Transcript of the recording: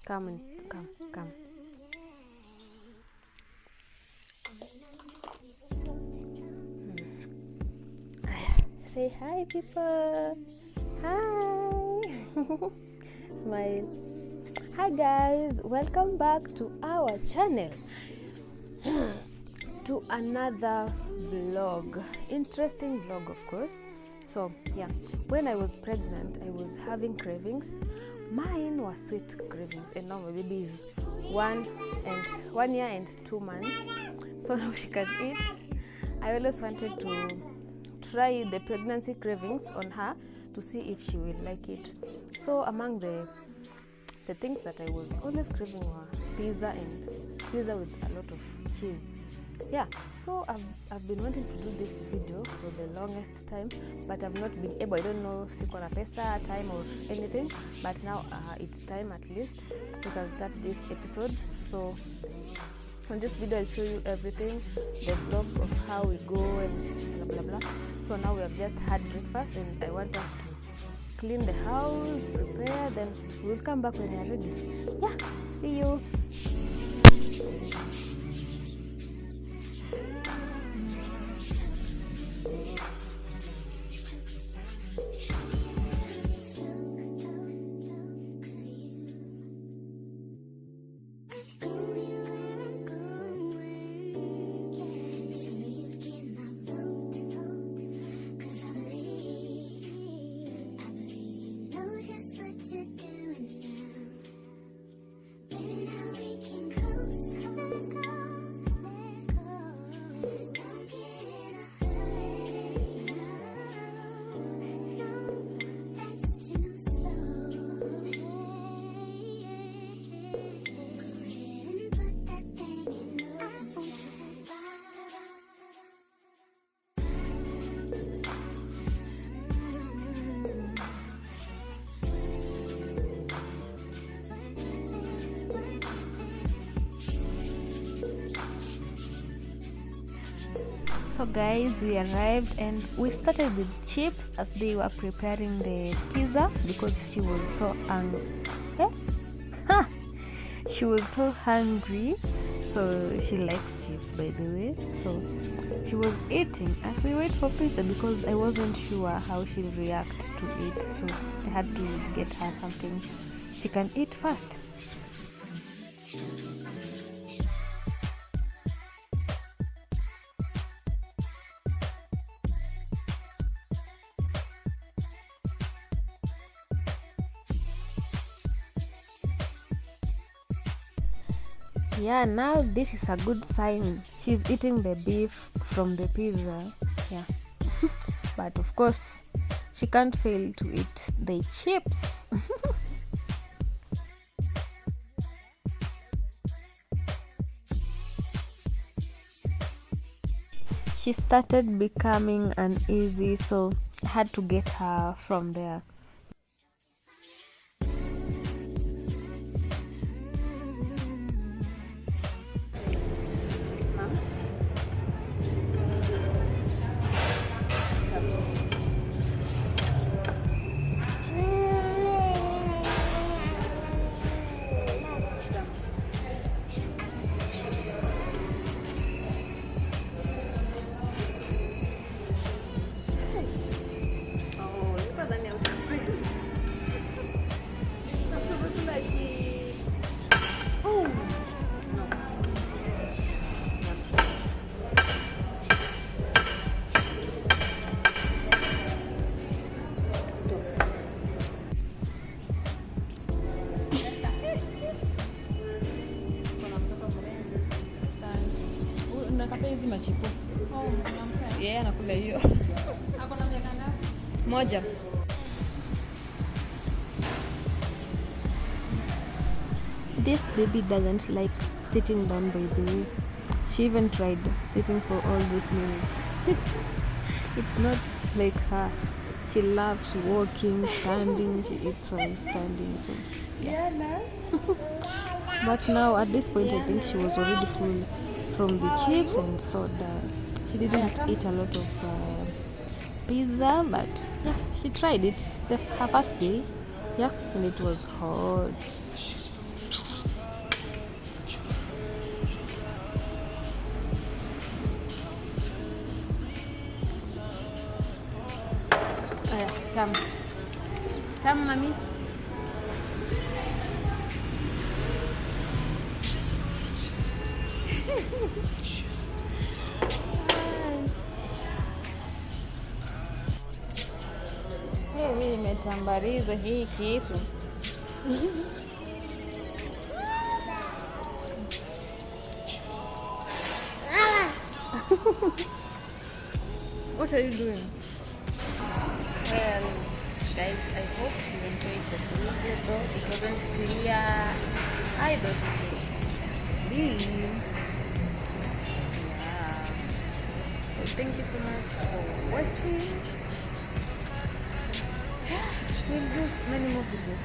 Come. Say hi, people. Hi. Smile. Hi guys, welcome back to our channel. To another vlog. Interesting vlog, of course. So yeah, when I was pregnant, I was having cravings. Mine was sweet cravings, and now my baby is 1 year and 2 months, so now she can eat. I always wanted to try the pregnancy cravings on her to see if she will like it. So among the things that I was always craving were pizza with a lot of cheese. Yeah, so I've been wanting to do this video for the longest time, but I've not been able. I don't know siko na pesa, time or anything, but now it's time. At least we can start this episode. So on this video I'll show you everything, the vlog of how we go and blah blah blah. So now we have just had breakfast and I want us to clean the house, prepare, then we'll come back when you're ready. Yeah, see you. So guys, we arrived and we started with chips as they were preparing the pizza because she was so hungry. She was so hungry, so she likes chips, by the way. So she was eating as we wait for pizza because I wasn't sure how she'll react to it, so I had to get her something she can eat first. Yeah, now this is a good sign. She's eating the beef from the pizza. Yeah. But of course, she can't fail to eat the chips. She started becoming uneasy, so I had to get her from there. Hizi machipo. Yeye anakula hiyo. Hakuna moja. This baby doesn't like sitting down, by the way. She even tried sitting for all these minutes. It's not like her. She loves walking, standing. She eats while standing. So yeah. But now at this point, I think she was already full from the chips and soda. She didn't eat a lot of pizza, but yeah, she tried it. Her first day, yeah, and it was hot. Tam. Tam, mommy. Mimi nimetambariza hii kitu. What are you doing? Well, guys, I hope you enjoyed the video, though it wasn't clear. I don't believe. Yeah. So thank you so much for watching. We'll do many more videos.